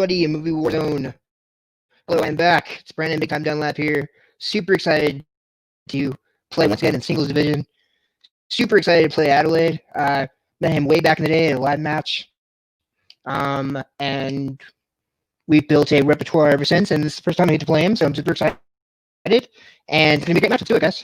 everybody in Movie Warzone. Hello, I'm back. It's Brannon, Big Time Dunlap here. Super excited to play once again in singles division. Super excited to play Adelaide. Met him way back in the day at a live match. And we've built a repertoire ever since, and this is the first time I get to play him, so I'm super excited. And it's going to be a great match. Let's do it, guys.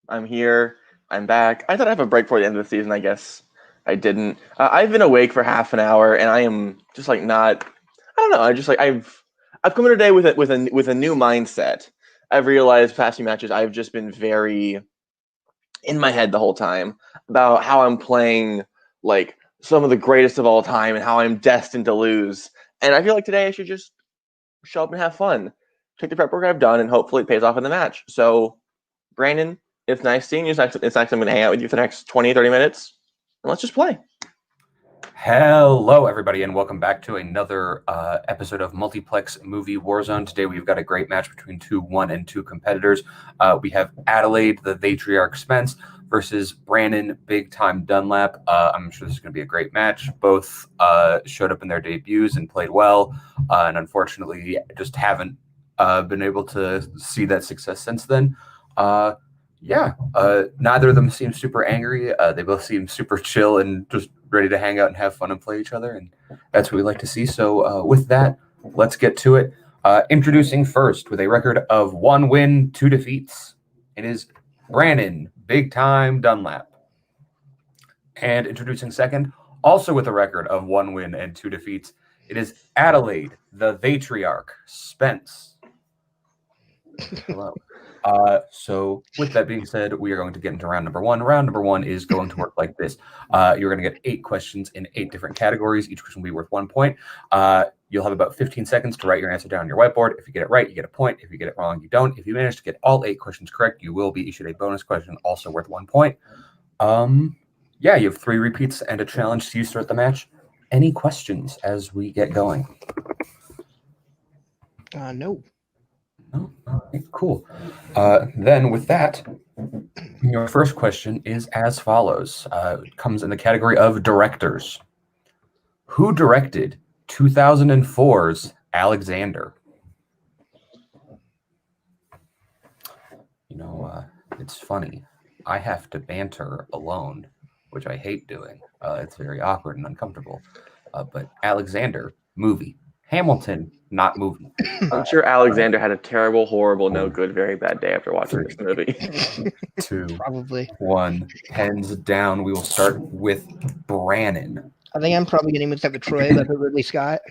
I'm here. I'm back. I thought I'd have a break before the end of the season. I guess I didn't. I've been awake for half an hour, and I am just like not. I don't know. I just like I've come in today with a new mindset. I've realized past few matches I've just been very in my head the whole time about how I'm playing like some of the greatest of all time and how I'm destined to lose. And I feel like today I should just show up and have fun, take the prep work I've done, and hopefully it pays off in the match. So, Brandon, it's nice seeing you. It's nice I'm going to hang out with you for the next 20, 30 minutes. And let's just play. Hello, everybody, and welcome back to another episode of Multiplex Movie Warzone. Today, we've got a great match between two 1 and 2 competitors. We have Adelaide, the Vatriarch Spence, versus Brannon, Big Time Dunlap. I'm sure this is going to be a great match. Both showed up in their debuts and played well, and unfortunately, just haven't been able to see that success since then. Neither of them seem super angry. They both seem super chill and just ready to hang out and have fun and play each other, and that's what we like to see. So with that, let's get to it. Introducing first with a record of 1 win, 2 defeats, it is Brannon, Big Time Dunlap. And introducing second, also with a record of 1 win and 2 defeats, it is Adelaide, the Vatriarch Spence. Hello. So with that being said, we are going to get into round number 1. Round number 1 is going to work like this. You're going to get 8 questions in 8 different categories. Each question will be worth 1 point. You'll have about 15 seconds to write your answer down on your whiteboard. If you get it right, you get a point. If you get it wrong, you don't. If you manage to get all 8 questions correct, you will be issued a bonus question, also worth 1 point. You have 3 repeats and a challenge to start the match. Any questions as we get going? No. Oh, all right, cool. Then with that, your first question is as follows. It comes in the category of directors. Who directed 2004's Alexander? It's funny. I have to banter alone, which I hate doing. It's very awkward and uncomfortable. But Alexander, movie. Hamilton, not movie. I'm sure Alexander had a terrible, horrible, no good, very bad day after watching this movie. 2, Probably. 1, hands down. We will start with Brannon. I think I'm probably getting mixed up with Troy, but Ridley Scott.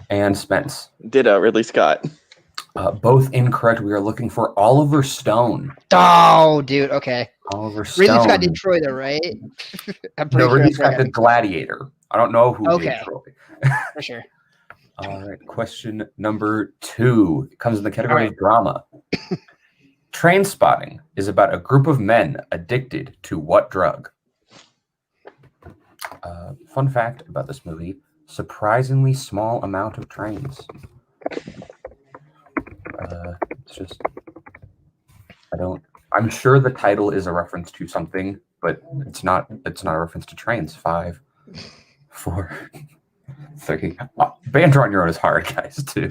And Spence. Ditto, Ridley Scott. Both incorrect. We are looking for Oliver Stone. Oh, dude. Okay. Oliver Stone. Ridley Scott did Troy, though, right? I'm pretty No, sure Ridley that's Scott right. did Gladiator. I don't know who did Troy. For sure. All right. Question number 2. It comes in the category of drama. Trainspotting is about a group of men addicted to what drug? Fun fact about this movie, surprisingly small amount of trains. I'm sure the title is a reference to something, but it's not a reference to trains. 5, 4, 3. Banter on your own is hard, guys, too.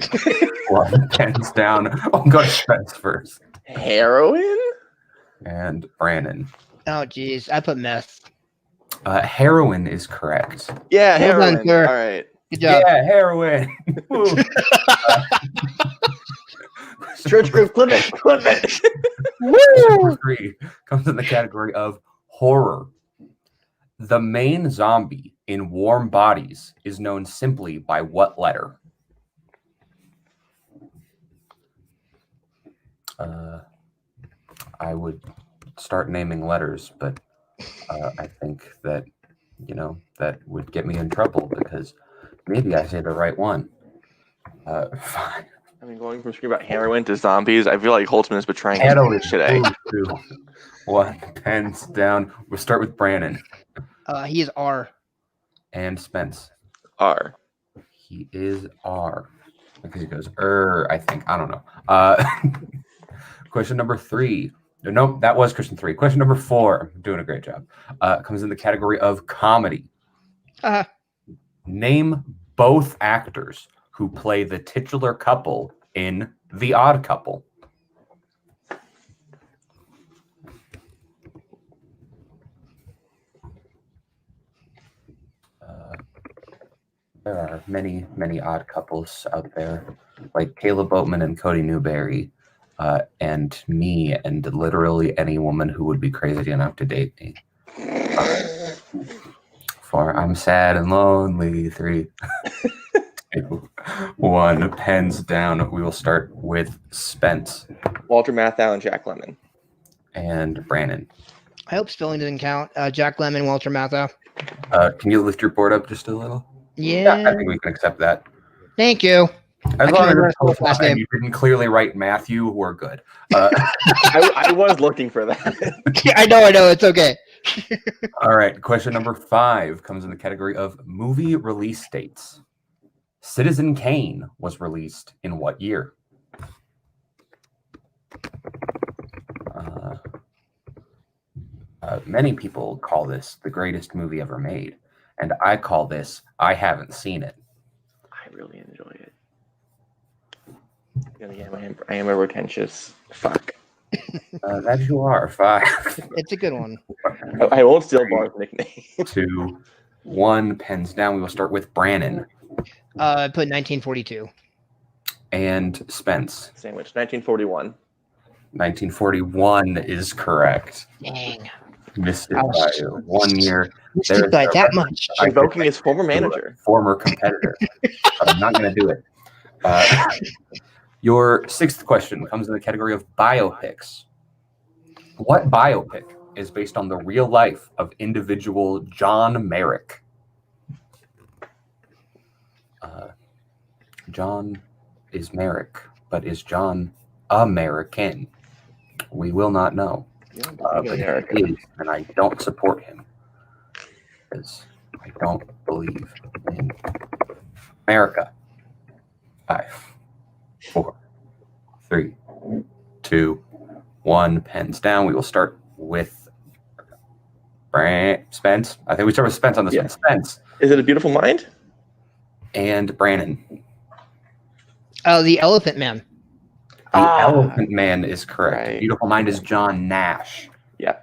1, pens down. I'll go to Spence first. Heroin? And Brannon. Oh, geez. I put meth. Heroin is correct. Yeah, heroin. Done, sir. All right. Good job. Yeah, heroin. Church group, Clement. Number 3 comes in the category of horror. The main zombie in Warm Bodies is known simply by what letter? I would start naming letters, but I think that, that would get me in trouble because maybe I say the right one. Fine. I mean, going from screaming about heroin to zombies, I feel like Holtzman is betraying us today. 2, 1, pens down. We'll start with Brannon. He is R. And Spence. R. He is R. Because he goes, I think. I don't know. Question number 3. Nope, that was question 3. Question number 4. I'm doing a great job. Comes in the category of comedy. Name both actors who play the titular couple in The Odd Couple? There are many, many odd couples out there, like Kaleb Boatman and Cody Newberry, and me, and literally any woman who would be crazy enough to date me. For I'm sad and lonely. 3, 2, 1. Pens down. We will start with Spence. Walter Matthau and Jack Lemmon. And Brannon. I hope spelling doesn't count. Jack Lemmon, Walter Matthau. Can you lift your board up just a little? Yeah. I think we can accept that. Thank you. As long as it's last name. you didn't clearly write Matthew, we're good. I was looking for that. I know. It's okay. All right. Question number 5 comes in the category of movie release dates. Citizen Kane was released in what year? Many people call this the greatest movie ever made, and I call this I haven't seen it. I really enjoy it. Yeah, I am a pretentious fuck. That you are. 5. It's a good one. I won't steal Barr's nickname. 2, 1. Pens down. We will start with Brannon. I put 1942. And Spence. Sandwich. 1941. 1941 is correct. Dang. Missed it by 1 year. Missed it by that much. Invoking his former manager. Former competitor. But I'm not going to do it. Your 6th question comes in the category of biopics. What biopic is based on the real life of individual John Merrick? John is Merrick, but is John American? We will not know. But he is, and I don't support him because I don't believe in America. 5, 4, 3, 2, 1. Pens down. We will start with Spence. I think we start with Spence on this one. Spence. Is it A Beautiful Mind? And Brannon. The Elephant Man. The Elephant Man is correct. Right. Beautiful Mind is John Nash. Yeah.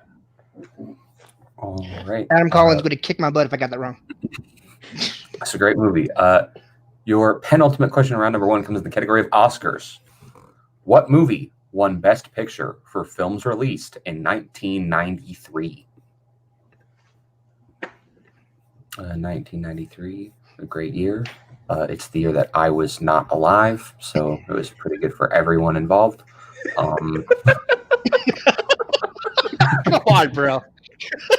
All right. Adam Collins would have kicked my butt if I got that wrong. It's a great movie. Your penultimate question, round number 1, comes in the category of Oscars. What movie won Best Picture for films released in 1993? 1993, a great year. It's the year that I was not alive, so it was pretty good for everyone involved. Come on, bro.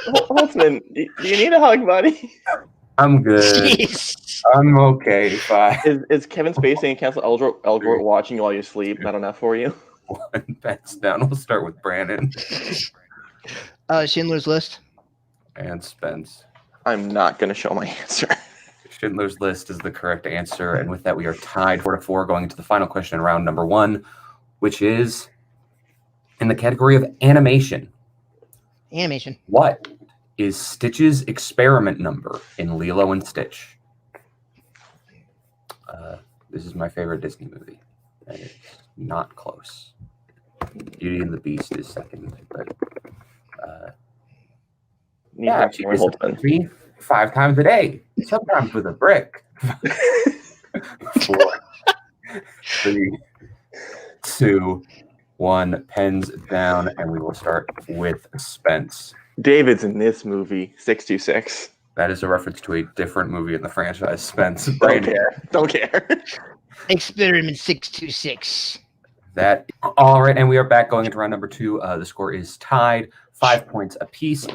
Holtzman, do you need a hug, buddy? I'm good. Jeez. I'm okay. Bye. Is Kevin Spacey and Cassel Eldort watching you while you sleep not enough for you? 1 bets down. We'll start with Brannon. Schindler's List. And Spence. I'm not going to show my answer. Schindler's List is the correct answer. And with that, we are tied 4-4 going into the final question in round number 1, which is in the category of animation. Animation. What is Stitch's experiment number in Lilo and Stitch? This is my favorite Disney movie. And it's not close. Beauty and the Beast is second. But yeah, she visits me 5 times a day, sometimes with a brick. 4, 3, 2, 1. Pens down, and we will start with Spence. David's in this movie, 626. That is a reference to a different movie in the franchise, Spence. Don't care. Experiment 626. That all right, and we are back going into round number 2. The score is tied, 5 points apiece.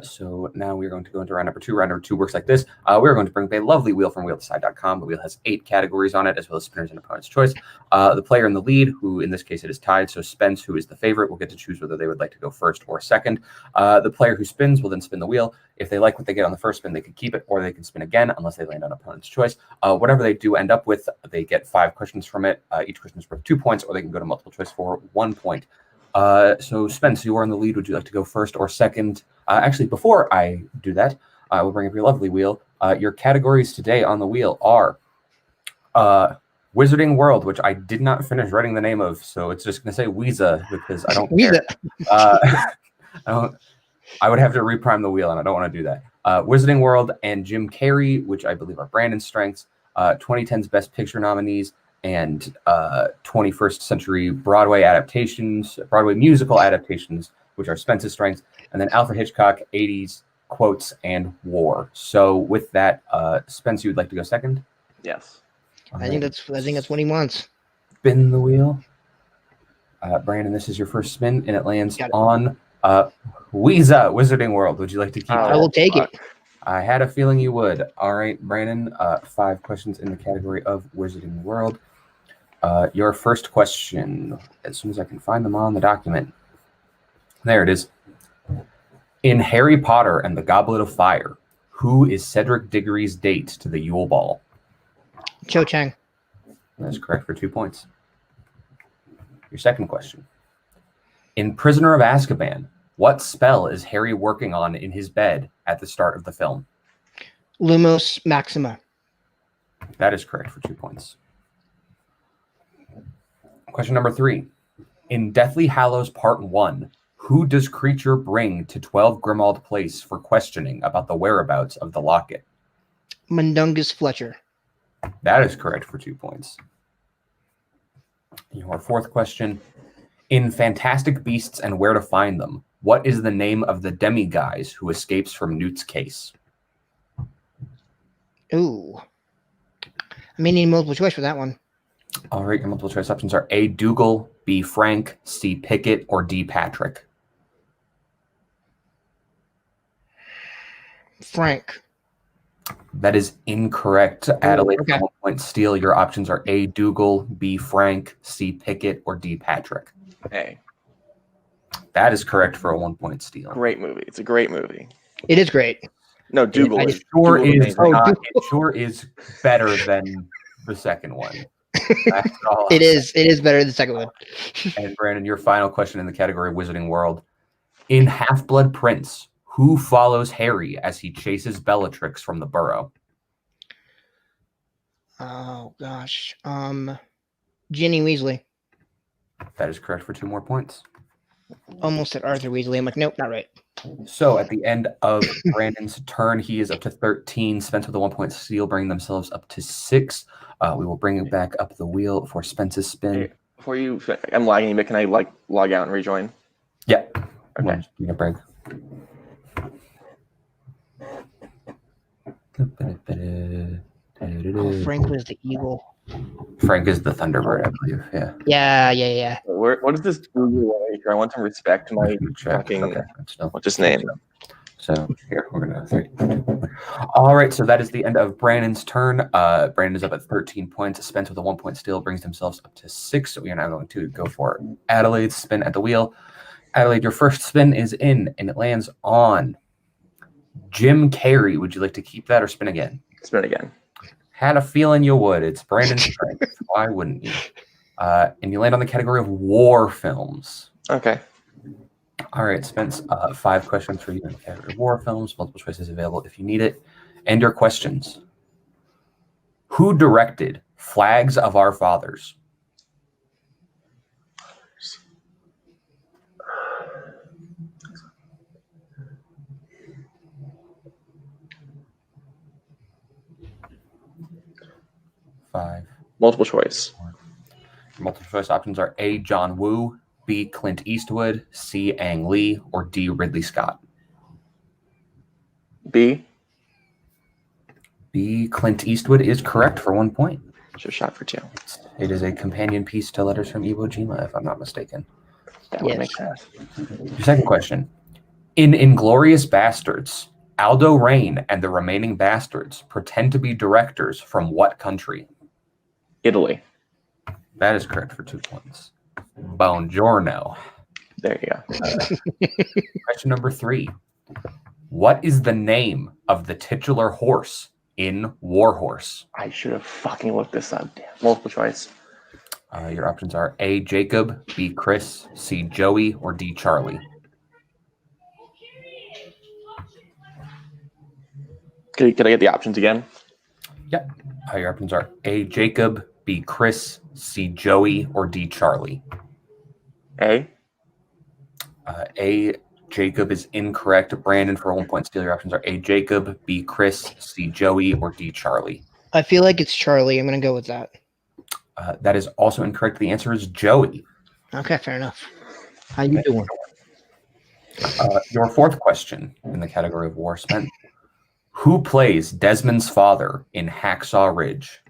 So now we're going to go into round number 2. Round number 2 works like this. We're going to bring up a lovely wheel from wheeltoside.com. The wheel has 8 categories on it, as well as spinners and opponent's choice. The player in the lead, who in this case it is tied, so Spence, who is the favorite, will get to choose whether they would like to go first or second. The player who spins will then spin the wheel. If they like what they get on the first spin, they can keep it, or they can spin again unless they land on opponent's choice. Whatever they do end up with, they get 5 questions from it. Each question is worth 2 points, or they can go to multiple choice for 1 point. So Spence, you are in the lead. Would you like to go first or second? Actually, before I do that, I will bring up your lovely wheel. Your categories today on the wheel are Wizarding World, which I did not finish writing the name of, so it's just going to say Weeza because I don't care. I would have to reprime the wheel, and I don't want to do that. Wizarding World and Jim Carrey, which I believe are Brandon's strengths. 2010's Best Picture nominees and 21st century Broadway musical adaptations, which are Spence's strengths. And then Alfred Hitchcock, 80s quotes and war. So with that, Spence, you would like to go second? Yes. I think that's what he wants. Spin the wheel. Brandon, this is your first spin, and it lands on Weeza, Wizarding World. Would you like to keep that? I will take it. I had a feeling you would. All right, Brandon, 5 questions in the category of Wizarding World. Your first question, as soon as I can find them on the document. There it is. In Harry Potter and the Goblet of Fire, who is Cedric Diggory's date to the Yule Ball? Cho Chang. That's correct for 2 points. Your second question. In Prisoner of Azkaban, what spell is Harry working on in his bed at the start of the film? Lumos Maxima. That is correct for 2 points. Question number 3. In Deathly Hallows Part 1, who does Creature bring to 12 Grimmauld Place for questioning about the whereabouts of the locket? Mundungus Fletcher. That is correct for 2 points. Your fourth question. In Fantastic Beasts and Where to Find Them, what is the name of the demi-guise who escapes from Newt's case? Ooh. I may need multiple choice for that one. All right, your multiple choice options are A. Dougal, B. Frank, C. Pickett, or D. Patrick. Frank. That is incorrect. Adelaide, okay. 1 point steal. Your options are A. Dougal, B. Frank, C. Pickett, or D. Patrick. A. That is correct for a 1 point steal. Great movie. It's a great movie. It is great. No, Dougal It is. sure Dougal's is amazing. not. It sure is better than the second one. That's all It is better than the second one. And Brandon, your final question in the category Wizarding World. In Half-Blood Prince, who follows Harry as he chases Bellatrix from the burrow? Oh gosh. Ginny Weasley. That is correct for 2 more points. Almost said Arthur Weasley. I'm like, nope, not right. So at the end of Brandon's turn, he is up to 13. Spence with a 1 point steal, bringing themselves up to 6. We will bring it back up the wheel for Spence's spin. Hey, before you, I'm lagging, but can I log out and rejoin? Yeah. Okay. Give a break. Oh, Frank was the eagle. Frank is the Thunderbird, I believe. Yeah. Yeah. What is this Google here? I want to respect my fucking. Okay. What's his name? So here we're gonna 30. All right, so that is the end of Brandon's turn. Brandon is up at 13 points. Spence with a 1 point steal brings themselves up to 6. So we are now going to go for Adelaide's spin at the wheel. Adelaide, your first spin is in, and it lands on Jim Carrey. Would you like to keep that or spin again? Spin again. Had a feeling you would. It's Brandon's strength. Why wouldn't you? And you land on the category of war films. Okay. All right, Spence, 5 questions for you in the category of war films. Multiple choices available if you need it. And your questions. Who directed Flags of Our Fathers? Five. Multiple choice. Multiple choice options are A. John Woo, B. Clint Eastwood, C. Ang Lee, or D. Ridley Scott. B. B. Clint Eastwood is correct for 1 point. Just shot for 2. It is a companion piece to Letters from Iwo Jima, if I'm not mistaken. That would make sense. Your second question. In Inglourious Bastards, Aldo Raine and the remaining bastards pretend to be directors from what country? Italy. That is correct for 2 points. Buongiorno. There you go. Question number 3. What is the name of the titular horse in War Horse? I should have fucking looked this up. Damn. Multiple choice. Your options are A. Jacob, B. Chris, C. Joey, or D. Charlie. Could I get the options again? Yep. Your options are A. Jacob, B. Chris, C. Joey, or D. Charlie. A. A. Jacob is incorrect. Brandon, for a 1 point steal, your options are A. Jacob, B. Chris, C. Joey, or D. Charlie. I feel like it's Charlie. I'm going to go with that. That is also incorrect. The answer is Joey. Okay, fair enough. How you doing? Your fourth question in the category of war spent. Who plays Desmond's father in Hacksaw Ridge?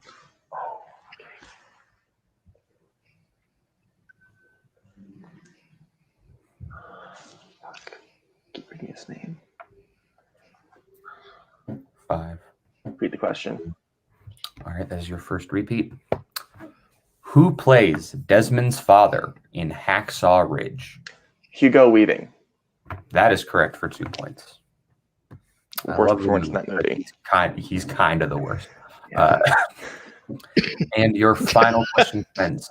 Keep reading his name. 5. Repeat the question. All right, that is your first repeat. Who plays Desmond's father in Hacksaw Ridge? Hugo Weaving. That is correct for 2 points. Worst performance in that movie. He's kind of the worst. Yeah. And your final question, Spence.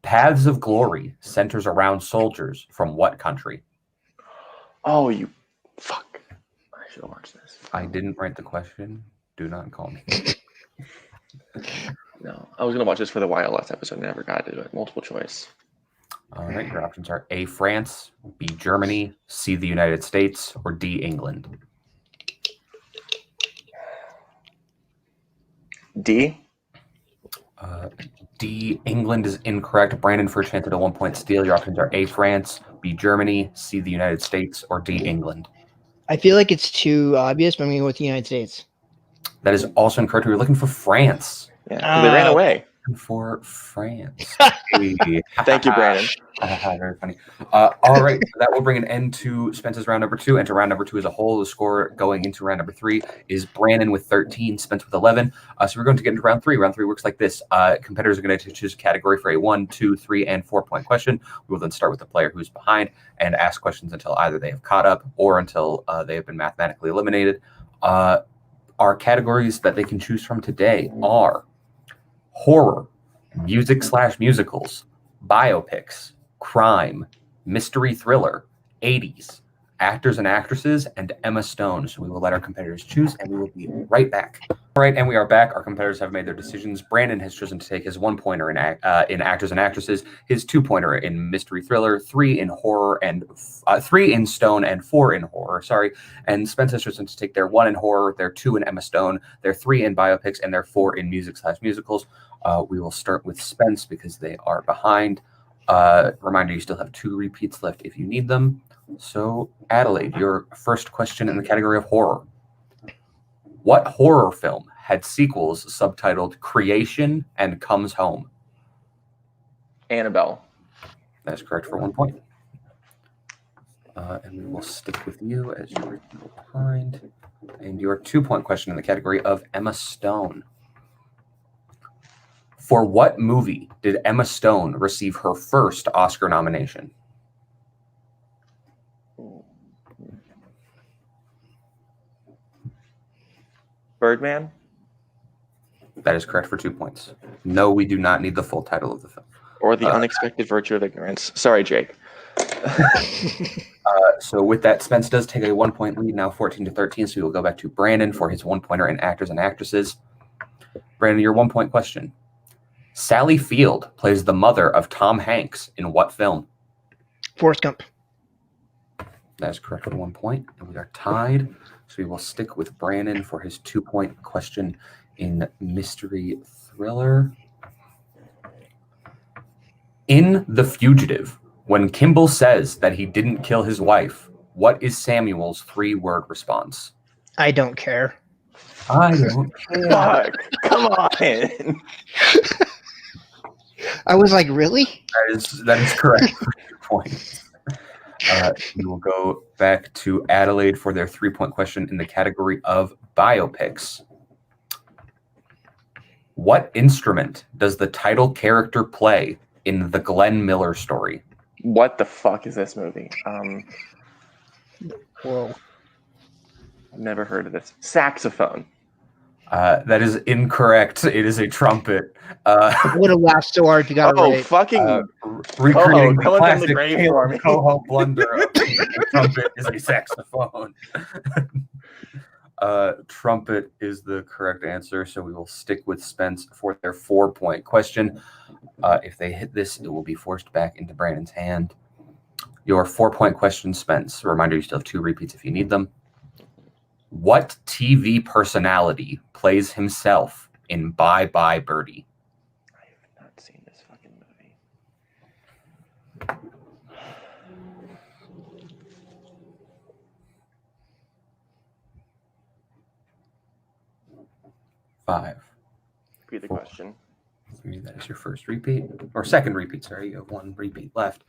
Paths of Glory centers around soldiers from what country? Oh, you fuck. I should have watched this. I didn't write the question. Do not call me. No, I was going to watch this for the YLS episode. Never got to do it. Multiple choice. All right, your options are A, France, B, Germany, C, the United States, or D, England. D. D, England is incorrect. Brandon, for a chance at a 1 point steal, your options are A, France, B, Germany, C, the United States, or D, England. I feel like it's too obvious, but I'm going to go with the United States. That is also incorrect. We were looking for France. Yeah, they ran away. For France. Thank you, Brannon. Very funny. All right, so that will bring an end to Spence's round number 2. And to round number 2 as a whole, the score going into round number 3 is Brannon with 13, Spence with 11. So we're going to get into round 3. Round 3 works like this. Competitors are going to choose a category for a 1, 2, 3, and 4 point question. We will then start with the player who's behind and ask questions until either they have caught up or until they have been mathematically eliminated. Our categories that they can choose from today are horror, music/musicals, biopics, crime, mystery thriller, 80s, actors and actresses, and Emma Stone. So we will let our competitors choose, and we will be right back. All right, and we are back. Our competitors have made their decisions. Brandon has chosen to take his 1 pointer in actors and actresses, his 2 pointer in mystery thriller, 3 in horror, and 3 in stone, and 4 in horror. Sorry. And Spence has chosen to take their 1 in horror, their 2 in Emma Stone, their 3 in biopics, and their 4 in music/musicals. We will start with Spence because they are behind. Reminder, you still have 2 repeats left if you need them. So, Adelaide, your first question in the category of horror. What horror film had sequels subtitled Creation and Comes Home? Annabelle. That is correct for 1 point. And we will stick with you as you're behind. And your 2 point question in the category of Emma Stone. For what movie did Emma Stone receive her first Oscar nomination? Birdman? That is correct for 2 points. No, we do not need the full title of the film. Or The Unexpected Virtue of Ignorance. Sorry, Jake. So with that, Spence does take a 1 point lead, now 14-13. So we will go back to Brandon for his 1 pointer in actors and actresses. Brandon, your 1 point question. Sally Field plays the mother of Tom Hanks in what film? Forrest Gump. That is correct for 1 point. And we are tied. So we will stick with Brandon for his 2 point question in mystery thriller. In The Fugitive, when Kimball says that he didn't kill his wife, what is Samuel's 3-word response? I don't care. I don't care. Fuck. Come on. I was like, really? That is correct for 2 points. We will go back to Adelaide for their 3 point question in the category of biopics. What instrument does the title character play in the Glenn Miller story? What the fuck is this movie? Whoa. I've never heard of this. Saxophone. That is incorrect. It is a trumpet. Would have laughed so hard if you got it right. Fucking recreating the Koho, classic the grave for me. Kaleb Koho blunder of the trumpet is a saxophone. Trumpet is the correct answer, so we will stick with Spence for their 4-point question. If they hit this, it will be forced back into Brannon's hand. Your 4-point question, Spence. A reminder, you still have 2 repeats if you need them. What TV personality plays himself in Bye Bye Birdie? I have not seen this fucking movie. 5. Repeat the 4. question. 3, that is your first repeat. Or second repeat, sorry. You have 1 repeat left.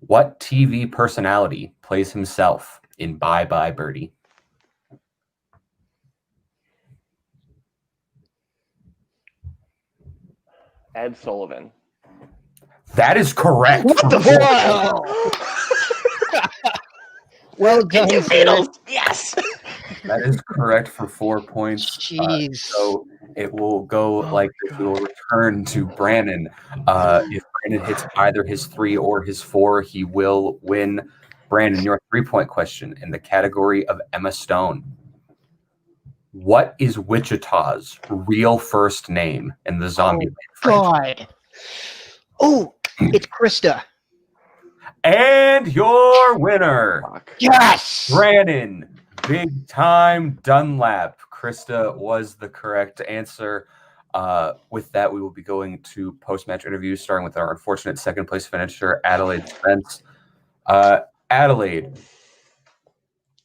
What TV personality plays himself in Bye Bye Birdie? Ed Sullivan. That is correct. What the hell? Well done, sir. Beatles. Yes. That is correct for 4 points. Jeez. So it will go like this. We will return to Brannon. If Brannon hits either his 3 or his 4, he will win. Brannon, your 3-point question in the category of Emma Stone. What is Wichita's real first name in the Zombie franchise? God. Oh, it's Krista. And your winner, Fuck. Yes. Brannon, Big Time Dunlap. Krista was the correct answer. With that, we will be going to post-match interviews, starting with our unfortunate second-place finisher, Adelaide Spence. Adelaide,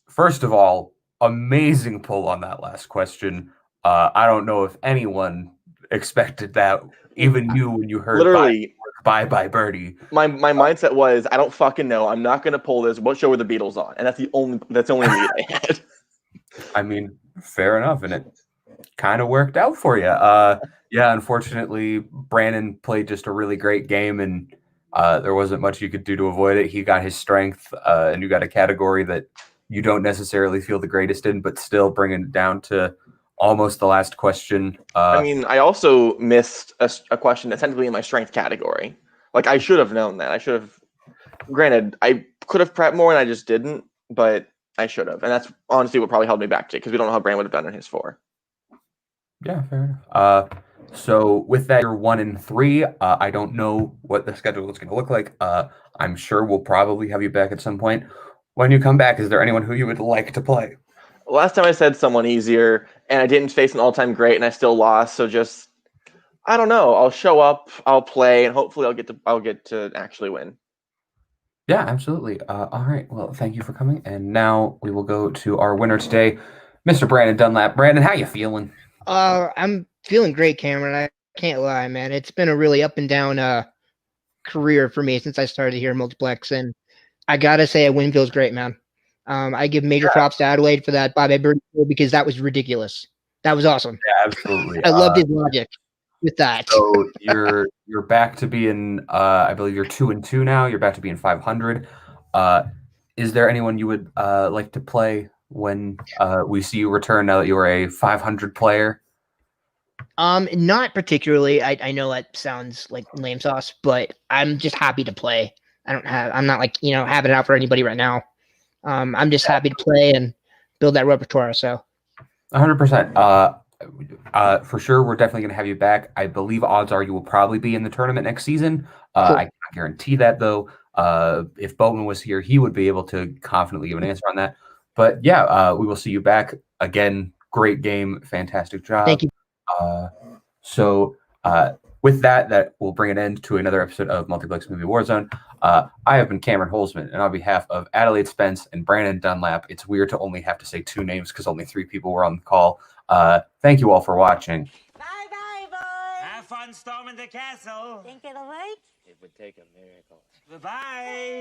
first of all, amazing pull on that last question. I don't know if anyone expected that, even you, when you heard Literally, Bye Bye Birdie. my mindset was, I don't fucking know. I'm not gonna pull this. What show were the Beatles on? And that's the only lead I had. I mean, fair enough, and it kind of worked out for you. Yeah, unfortunately, Brannon played just a really great game, and there wasn't much you could do to avoid it. He got his strength, and you got a category that you don't necessarily feel the greatest in, but still bringing it down to almost the last question. I mean, I also missed a question that's technically in my strength category. Like, I should have known that. I should have. Granted, I could have prepped more, and I just didn't. But I should have, and that's honestly what probably held me back, because we don't know how Brannon would have done in his 4. Yeah, fair enough. So with that, you're 1 and 3. I don't know what the schedule is going to look like. I'm sure we'll probably have you back at some point. When you come back, is there anyone who you would like to play? Last time I said someone easier, and I didn't face an all-time great, and I still lost. So just, I don't know. I'll show up, I'll play, and hopefully I'll get to actually win. Yeah, absolutely. All right. Well, thank you for coming. And now we will go to our winner today, Mr. Brannon Dunlap. Brannon, how you feeling? I'm feeling great, Cameron. I can't lie, man. It's been a really up and down career for me since I started here in Multiplex, and I gotta say, a win feels great, man. I give major props to Adelaide for that Bye Bye Birdie because that was ridiculous. That was awesome. Yeah, absolutely. I loved his logic with that. So you're back to being, I believe you're 2 and 2 now. You're back to being 500. Is there anyone you would like to play when we see you return now that you're a 500 player? Not particularly. I know that sounds like lame sauce, but I'm just happy to play. I'm not like, having it out for anybody right now. I'm just happy to play and build that repertoire. So 100%. For sure, we're definitely going to have you back. I believe odds are you will probably be in the tournament next season. Cool. I can't guarantee that, though. If Boatman was here, he would be able to confidently give an answer on that. But yeah, we will see you back. Again, great game. Fantastic job. Thank you. So with that will bring an end to another episode of Multiplex Movie Warzone. I have been Cameron Holzman, and on behalf of Adelaide Spence and Brannon Dunlap, it's weird to only have to say 2 names because only 3 people were on the call. Thank you all for watching. Bye-bye, boys. Have fun storming the castle. Think it'll work? It would take a miracle. Bye-bye.